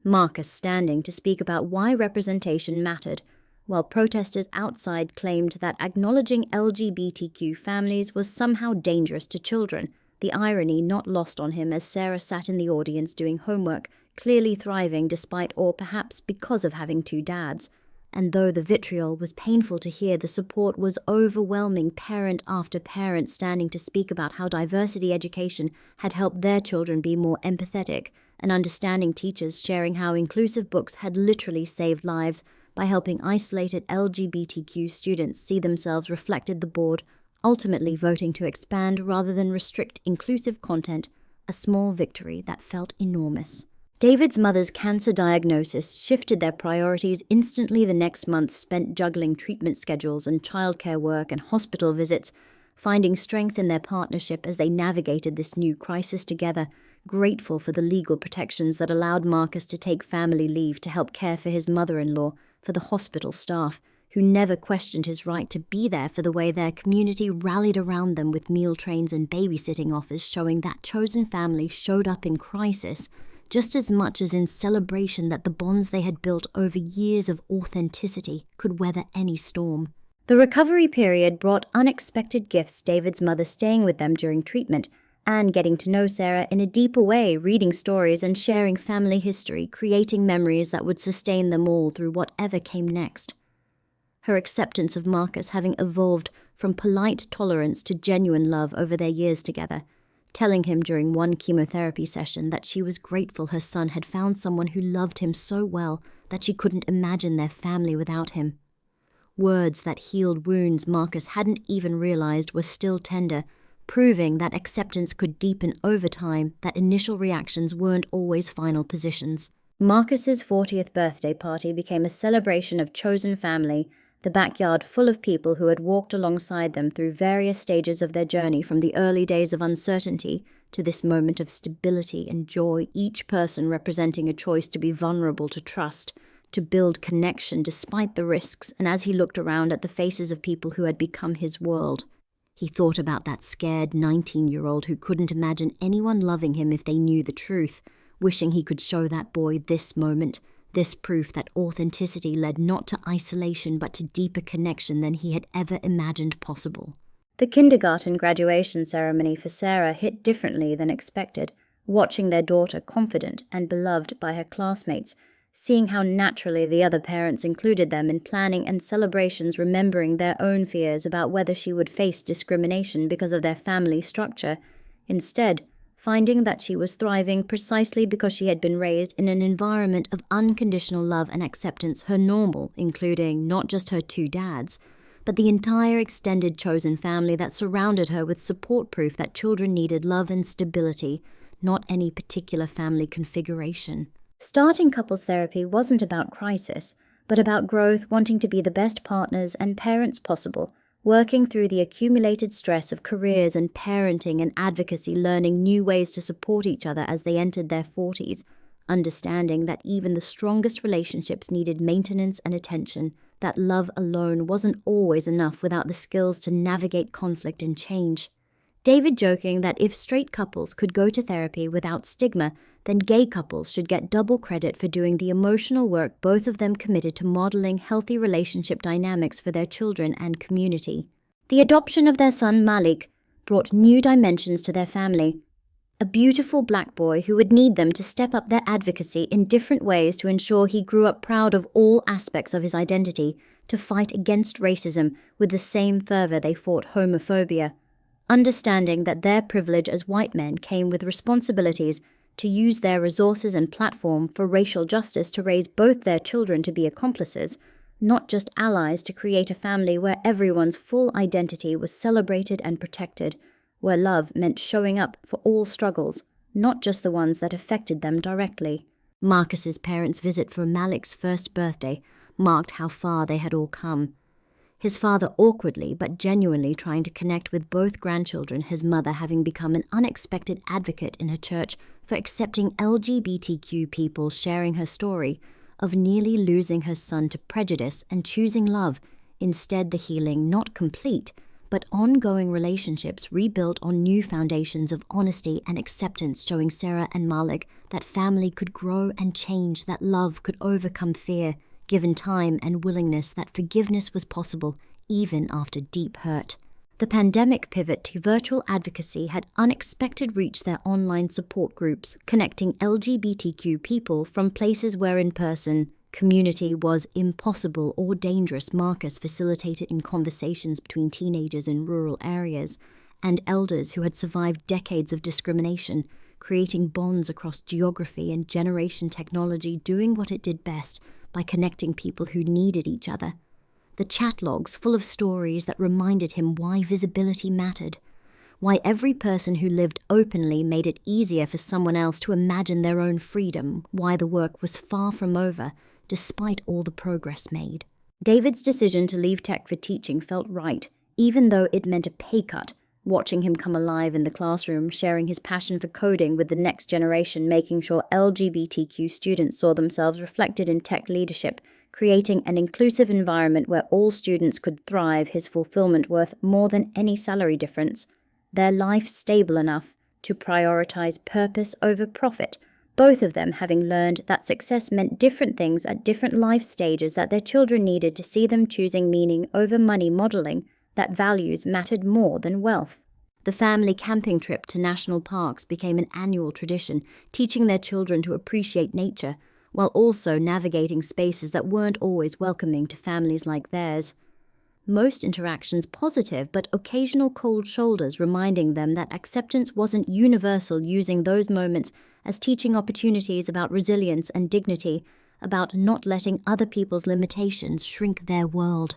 Marcus standing to speak about why representation mattered, while protesters outside claimed that acknowledging LGBTQ families was somehow dangerous to children, the irony not lost on him as Sarah sat in the audience doing homework, clearly thriving despite or perhaps because of having two dads. And though the vitriol was painful to hear, the support was overwhelming, parent after parent standing to speak about how diversity education had helped their children be more empathetic, and understanding teachers sharing how inclusive books had literally saved lives by helping isolated LGBTQ students see themselves reflected. The board ultimately voting to expand rather than restrict inclusive content, a small victory that felt enormous. David's mother's cancer diagnosis shifted their priorities instantly. The next month spent juggling treatment schedules and childcare work and hospital visits, finding strength in their partnership as they navigated this new crisis together, grateful for the legal protections that allowed Marcus to take family leave to help care for his mother-in-law, for the hospital staff, who never questioned his right to be there, for the way their community rallied around them with meal trains and babysitting offers, showing that chosen family showed up in crisis just as much as in celebration, that the bonds they had built over years of authenticity could weather any storm. The recovery period brought unexpected gifts, David's mother staying with them during treatment and getting to know Sarah in a deeper way, reading stories and sharing family history, creating memories that would sustain them all through whatever came next. Her acceptance of Marcus having evolved from polite tolerance to genuine love over their years together, telling him during one chemotherapy session that she was grateful her son had found someone who loved him so well that she couldn't imagine their family without him. Words that healed wounds Marcus hadn't even realized were still tender, proving that acceptance could deepen over time, that initial reactions weren't always final positions. Marcus's 40th birthday party became a celebration of chosen family, the backyard full of people who had walked alongside them through various stages of their journey, from the early days of uncertainty to this moment of stability and joy, each person representing a choice to be vulnerable, to trust, to build connection despite the risks. And as he looked around at the faces of people who had become his world, he thought about that scared 19-year-old who couldn't imagine anyone loving him if they knew the truth, wishing he could show that boy this moment, this proof that authenticity led not to isolation but to deeper connection than he had ever imagined possible. The kindergarten graduation ceremony for Sarah hit differently than expected, watching their daughter confident and beloved by her classmates, seeing how naturally the other parents included them in planning and celebrations, remembering their own fears about whether she would face discrimination because of their family structure. Instead, finding that she was thriving precisely because she had been raised in an environment of unconditional love and acceptance, her normal, including not just her two dads, but the entire extended chosen family that surrounded her with support, proof that children needed love and stability, not any particular family configuration. Starting couples therapy wasn't about crisis, but about growth, wanting to be the best partners and parents possible, working through the accumulated stress of careers and parenting and advocacy, learning new ways to support each other as they entered their 40s, understanding that even the strongest relationships needed maintenance and attention, that love alone wasn't always enough without the skills to navigate conflict and change. David joking that if straight couples could go to therapy without stigma, then gay couples should get double credit for doing the emotional work, both of them committed to modeling healthy relationship dynamics for their children and community. The adoption of their son Malik brought new dimensions to their family. A beautiful black boy who would need them to step up their advocacy in different ways to ensure he grew up proud of all aspects of his identity, to fight against racism with the same fervor they fought homophobia, understanding that their privilege as white men came with responsibilities to use their resources and platform for racial justice to raise both their children to be accomplices, not just allies, to create a family where everyone's full identity was celebrated and protected, where love meant showing up for all struggles, not just the ones that affected them directly. Marcus's parents' visit for Malik's first birthday marked how far they had all come. His father awkwardly but genuinely trying to connect with both grandchildren, his mother having become an unexpected advocate in her church for accepting LGBTQ people, sharing her story of nearly losing her son to prejudice and choosing love, instead the healing not complete, but ongoing relationships rebuilt on new foundations of honesty and acceptance, showing Sarah and Malik that family could grow and change, that love could overcome fear, given time and willingness, that forgiveness was possible even after deep hurt. The pandemic pivot to virtual advocacy had unexpected reached their online support groups, connecting LGBTQ people from places where in-person community was impossible or dangerous. Marcus facilitated in conversations between teenagers in rural areas and elders who had survived decades of discrimination, creating bonds across geography and generation technology, doing what it did best by connecting people who needed each other. The chat logs full of stories that reminded him why visibility mattered, why every person who lived openly made it easier for someone else to imagine their own freedom, why the work was far from over, despite all the progress made. David's decision to leave tech for teaching felt right, even though it meant a pay cut. Watching him come alive in the classroom, sharing his passion for coding with the next generation, making sure LGBTQ students saw themselves reflected in tech leadership, creating an inclusive environment where all students could thrive, his fulfillment worth more than any salary difference, their life stable enough to prioritize purpose over profit, both of them having learned that success meant different things at different life stages, that their children needed to see them choosing meaning over money, modeling that values mattered more than wealth. The family camping trip to national parks became an annual tradition, teaching their children to appreciate nature, while also navigating spaces that weren't always welcoming to families like theirs. Most interactions positive, but occasional cold shoulders reminding them that acceptance wasn't universal, using those moments as teaching opportunities about resilience and dignity, about not letting other people's limitations shrink their world.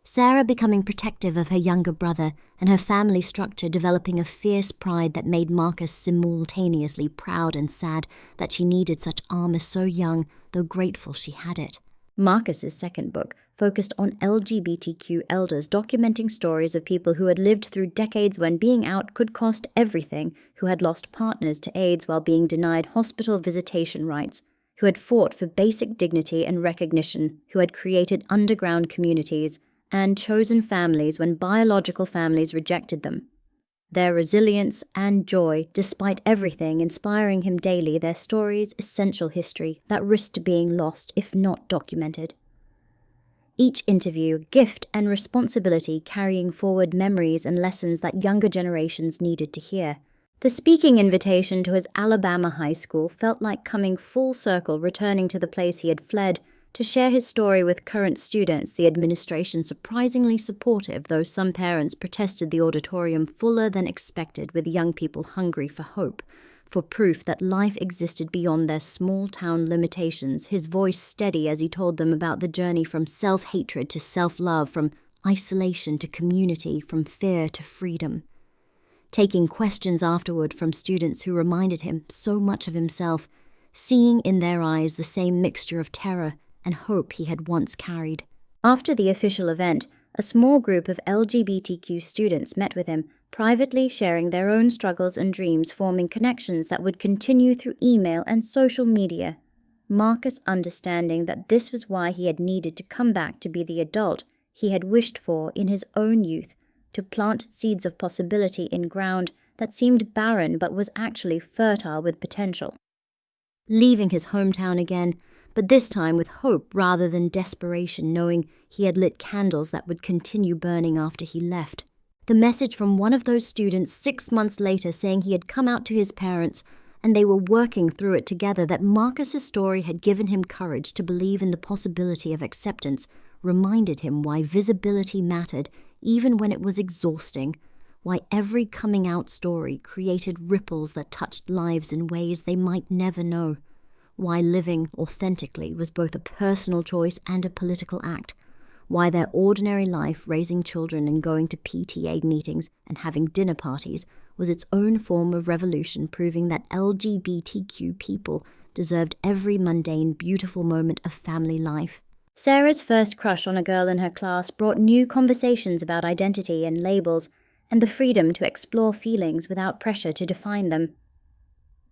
Sarah becoming protective of her younger brother, and her family structure developing a fierce pride that made Marcus simultaneously proud and sad that she needed such armor so young, though grateful she had it. Marcus's second book focused on LGBTQ elders, documenting stories of people who had lived through decades when being out could cost everything, who had lost partners to AIDS while being denied hospital visitation rights, who had fought for basic dignity and recognition, who had created underground communities and chosen families when biological families rejected them. Their resilience and joy, despite everything, inspiring him daily, their stories' essential history that risked being lost if not documented. Each interview, gift and responsibility, carrying forward memories and lessons that younger generations needed to hear. The speaking invitation to his Alabama high school felt like coming full circle, returning to the place he had fled, to share his story with current students, the administration surprisingly supportive, though some parents protested, the auditorium fuller than expected, with young people hungry for hope, for proof that life existed beyond their small-town limitations, his voice steady as he told them about the journey from self-hatred to self-love, from isolation to community, from fear to freedom. Taking questions afterward from students who reminded him so much of himself, seeing in their eyes the same mixture of terror and hope he had once carried. After the official event, a small group of LGBTQ students met with him, privately sharing their own struggles and dreams, forming connections that would continue through email and social media. Marcus understanding that this was why he had needed to come back to be the adult he had wished for in his own youth, to plant seeds of possibility in ground that seemed barren but was actually fertile with potential. Leaving his hometown again, but this time with hope rather than desperation, knowing he had lit candles that would continue burning after he left. The message from one of those students 6 months later saying he had come out to his parents and they were working through it together, that Marcus's story had given him courage to believe in the possibility of acceptance, reminded him why visibility mattered even when it was exhausting, why every coming out story created ripples that touched lives in ways they might never know, why living authentically was both a personal choice and a political act, why their ordinary life, raising children and going to PTA meetings and having dinner parties, was its own form of revolution, proving that LGBTQ people deserved every mundane, beautiful moment of family life. Sarah's first crush on a girl in her class brought new conversations about identity and labels, and the freedom to explore feelings without pressure to define them.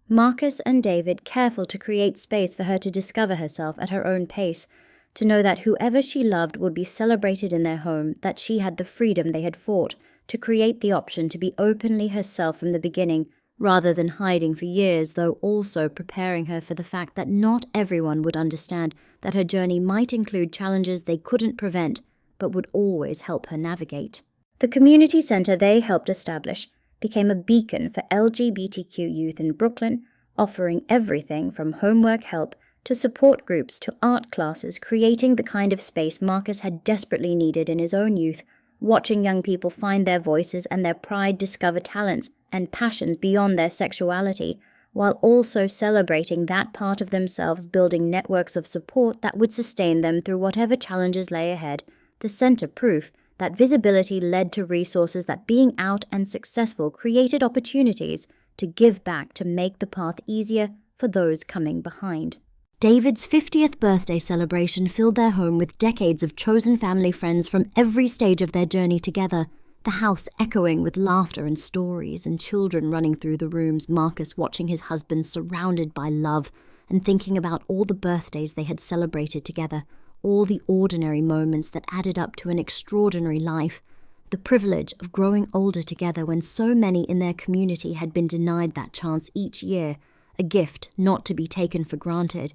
Marcus and David, careful to create space for her to discover herself at her own pace, to know that whoever she loved would be celebrated in their home, that she had the freedom they had fought, to create the option to be openly herself from the beginning, rather than hiding for years, though also preparing her for the fact that not everyone would understand, that her journey might include challenges they couldn't prevent, but would always help her navigate. The community center they helped establish became a beacon for LGBTQ youth in Brooklyn, offering everything from homework help to support groups to art classes, creating the kind of space Marcus had desperately needed in his own youth, watching young people find their voices and their pride discover talents and passions beyond their sexuality, while also celebrating that part of themselves, building networks of support that would sustain them through whatever challenges lay ahead. The center proof that visibility led to resources, that being out and successful created opportunities to give back, to make the path easier for those coming behind. David's 50th birthday celebration filled their home with decades of chosen family friends from every stage of their journey together, the house echoing with laughter and stories, and children running through the rooms, Marcus watching his husband surrounded by love and thinking about all the birthdays they had celebrated together, all the ordinary moments that added up to an extraordinary life, the privilege of growing older together when so many in their community had been denied that chance each year, a gift not to be taken for granted,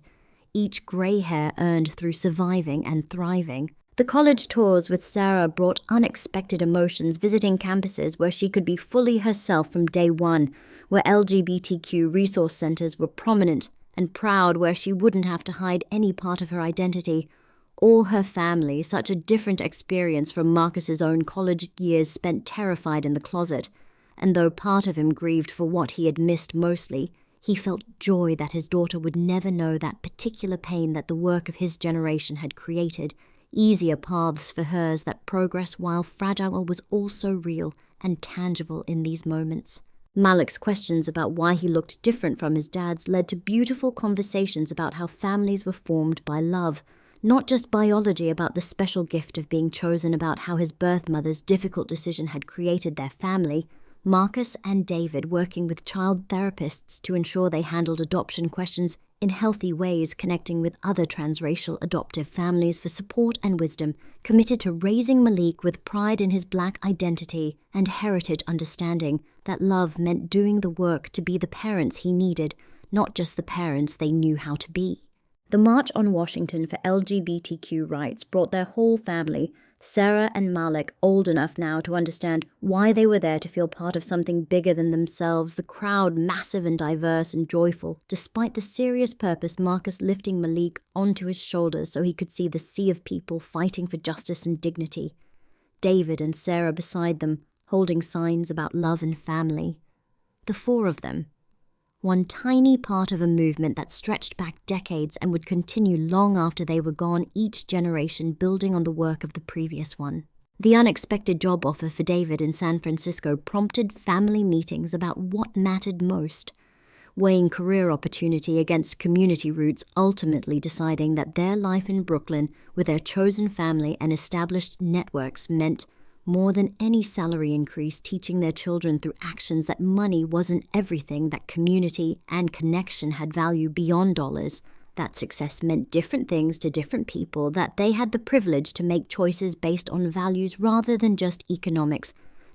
each grey hair earned through surviving and thriving. The college tours with Sarah brought unexpected emotions, visiting campuses where she could be fully herself from day one, where LGBTQ resource centers were prominent and proud, where she wouldn't have to hide any part of her identity, or her family, such a different experience from Marcus's own college years spent terrified in the closet. And though part of him grieved for what he had missed mostly, he felt joy that his daughter would never know that particular pain that the work of his generation had created, easier paths for hers, that progress, while fragile, was also real and tangible in these moments. Malik's questions about why he looked different from his dad's led to beautiful conversations about how families were formed by love, not just biology, about the special gift of being chosen, about how his birth mother's difficult decision had created their family. Marcus and David working with child therapists to ensure they handled adoption questions in healthy ways, connecting with other transracial adoptive families for support and wisdom, committed to raising Malik with pride in his Black identity and heritage, understanding that love meant doing the work to be the parents he needed, not just the parents they knew how to be. The March on Washington for LGBTQ rights brought their whole family, Sarah and Malik, old enough now to understand why they were there, to feel part of something bigger than themselves, the crowd massive and diverse and joyful, despite the serious purpose, Marcus lifting Malik onto his shoulders so he could see the sea of people fighting for justice and dignity. David and Sarah beside them, holding signs about love and family. The four of them, one tiny part of a movement that stretched back decades and would continue long after they were gone, each generation building on the work of the previous one. The unexpected job offer for David in San Francisco prompted family meetings about what mattered most, weighing career opportunity against community roots, ultimately deciding that their life in Brooklyn with their chosen family and established networks meant more than any salary increase, teaching their children through actions that money wasn't everything, that community and connection had value beyond dollars, that success meant different things to different people, that they had the privilege to make choices based on values rather than just economics,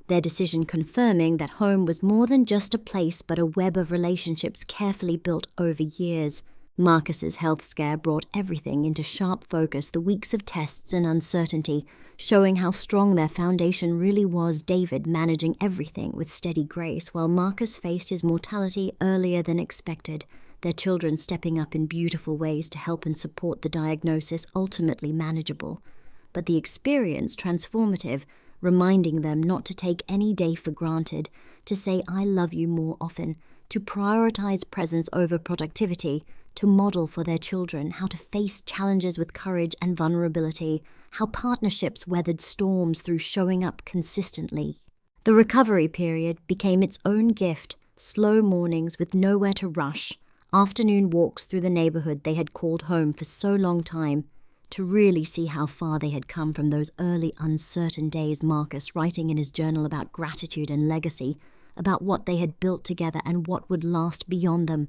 their decision confirming that home was more than just a place but a web of relationships carefully built over years. Marcus's health scare brought everything into sharp focus, the weeks of tests and uncertainty, showing how strong their foundation really was, David managing everything with steady grace, while Marcus faced his mortality earlier than expected, their children stepping up in beautiful ways to help and support the diagnosis, ultimately manageable. But the experience transformative, reminding them not to take any day for granted, to say I love you more often, to prioritize presence over productivity, to model for their children how to face challenges with courage and vulnerability, how partnerships weathered storms through showing up consistently. The recovery period became its own gift, slow mornings with nowhere to rush, afternoon walks through the neighborhood they had called home for so long time, to really see how far they had come from those early uncertain days. Marcus writing in his journal about gratitude and legacy, about what they had built together and what would last beyond them,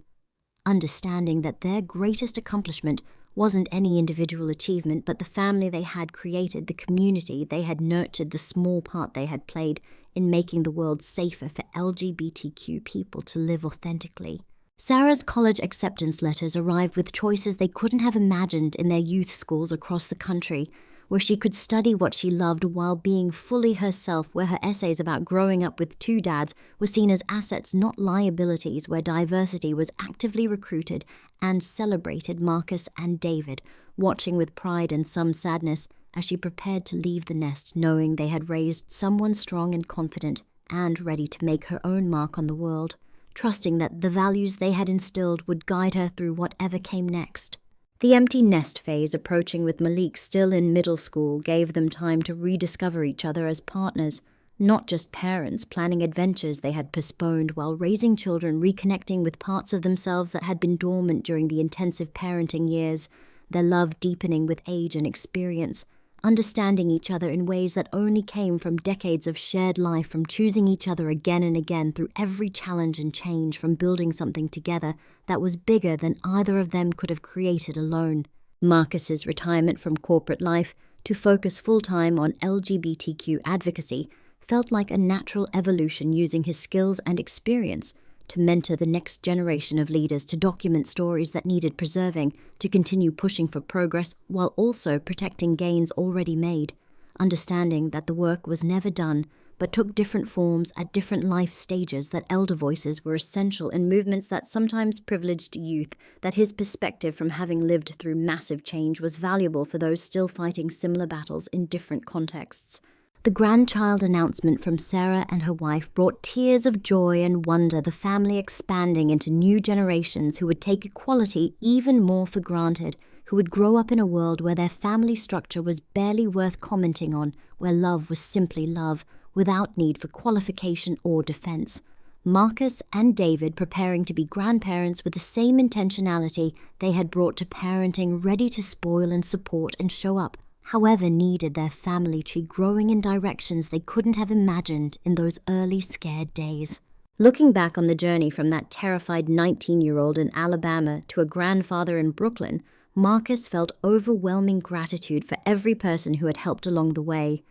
understanding that their greatest accomplishment wasn't any individual achievement, but the family they had created, the community they had nurtured, the small part they had played in making the world safer for LGBTQ people to live authentically. Sarah's college acceptance letters arrived with choices they couldn't have imagined in their youth schools across the country, where she could study what she loved while being fully herself, where her essays about growing up with two dads were seen as assets, not liabilities, where diversity was actively recruited and celebrated. Marcus and David, watching with pride and some sadness as she prepared to leave the nest, knowing they had raised someone strong and confident and ready to make her own mark on the world, trusting that the values they had instilled would guide her through whatever came next. The empty nest phase approaching with Malik still in middle school gave them time to rediscover each other as partners, not just parents, planning adventures they had postponed while raising children, reconnecting with parts of themselves that had been dormant during the intensive parenting years, their love deepening with age and experience, understanding each other in ways that only came from decades of shared life, from choosing each other again and again through every challenge and change, from building something together that was bigger than either of them could have created alone. Marcus's retirement from corporate life to focus full-time on LGBTQ advocacy felt like a natural evolution, using his skills and experience to mentor the next generation of leaders, to document stories that needed preserving, to continue pushing for progress while also protecting gains already made, understanding that the work was never done but took different forms at different life stages, that elder voices were essential in movements that sometimes privileged youth, that his perspective from having lived through massive change was valuable for those still fighting similar battles in different contexts. The grandchild announcement from Sarah and her wife brought tears of joy and wonder, the family expanding into new generations who would take equality even more for granted, who would grow up in a world where their family structure was barely worth commenting on, where love was simply love, without need for qualification or defense. Marcus and David preparing to be grandparents with the same intentionality they had brought to parenting, ready to spoil and support and show up however needed, their family tree growing in directions they couldn't have imagined in those early scared days. Looking back on the journey from that terrified 19-year-old in Alabama to a grandfather in Brooklyn, Marcus felt overwhelming gratitude for every person who had helped along the way,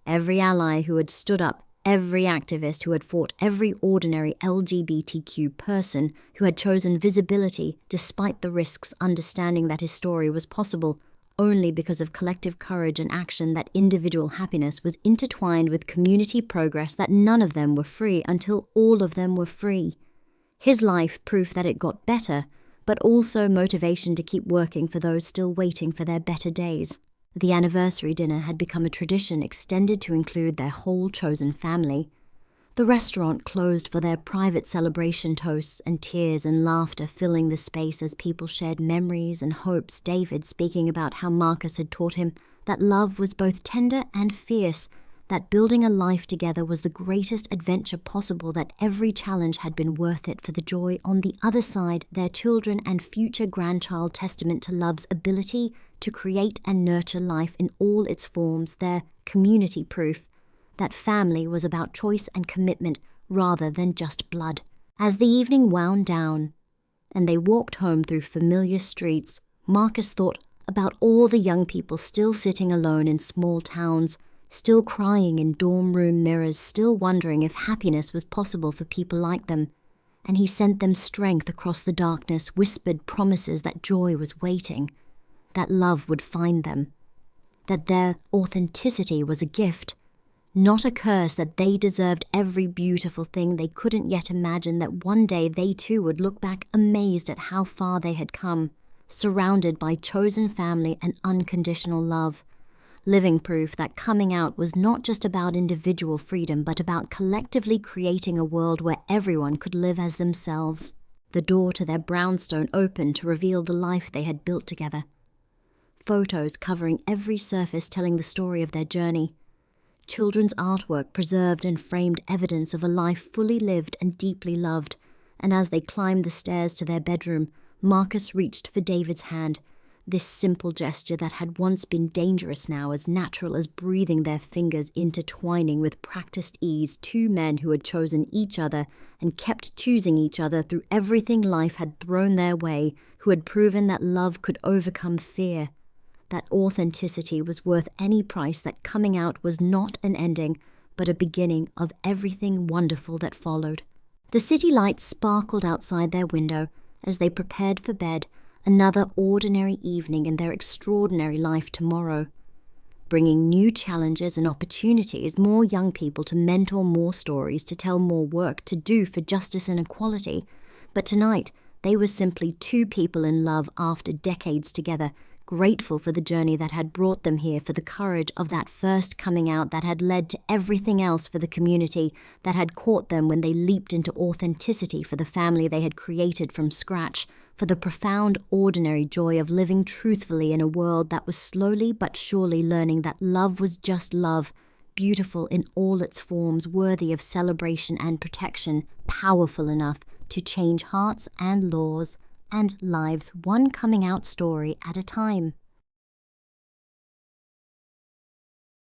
every ally who had stood up, every activist who had fought, every ordinary LGBTQ person who had chosen visibility despite the risks, understanding that his story was possible only because of collective courage and action, that individual happiness was intertwined with community progress, that none of them were free until all of them were free. His life, proof that it got better, but also motivation to keep working for those still waiting for their better days. The anniversary dinner had become a tradition extended to include their whole chosen family. The restaurant closed for their private celebration, toasts and tears and laughter filling the space as people shared memories and hopes. David speaking about how Marcus had taught him that love was both tender and fierce, that building a life together was the greatest adventure possible, that every challenge had been worth it for the joy on the other side, their children and future grandchild testament to love's ability to create and nurture life in all its forms, their community proof that family was about choice and commitment rather than just blood. As the evening wound down and they walked home through familiar streets, Marcus thought about all the young people still sitting alone in small towns, still crying in dorm room mirrors, still wondering if happiness was possible for people like them. And he sent them strength across the darkness, whispered promises that joy was waiting, that love would find them, that their authenticity was a gift, not a curse, that they deserved every beautiful thing they couldn't yet imagine, that one day they too would look back amazed at how far they had come, surrounded by chosen family and unconditional love. Living proof that coming out was not just about individual freedom, but about collectively creating a world where everyone could live as themselves. The door to their brownstone opened to reveal the life they had built together. Photos covering every surface telling the story of their journey. Children's artwork preserved and framed evidence of a life fully lived and deeply loved. And as they climbed the stairs to their bedroom, Marcus reached for David's hand. This simple gesture that had once been dangerous now as natural as breathing, their fingers intertwining with practiced ease, two men who had chosen each other and kept choosing each other through everything life had thrown their way, who had proven that love could overcome fear, that authenticity was worth any price, that coming out was not an ending, but a beginning of everything wonderful that followed. The city lights sparkled outside their window as they prepared for bed, another ordinary evening in their extraordinary life tomorrow, bringing new challenges and opportunities, more young people to mentor more stories, to tell more work, to do for justice and equality. But tonight, they were simply two people in love after decades together, grateful for the journey that had brought them here, for the courage of that first coming out that had led to everything else, for the community that had caught them when they leaped into authenticity, for the family they had created from scratch, for the profound, ordinary joy of living truthfully in a world that was slowly but surely learning that love was just love, beautiful in all its forms, worthy of celebration and protection, powerful enough to change hearts and laws and lives, one coming out story at a time.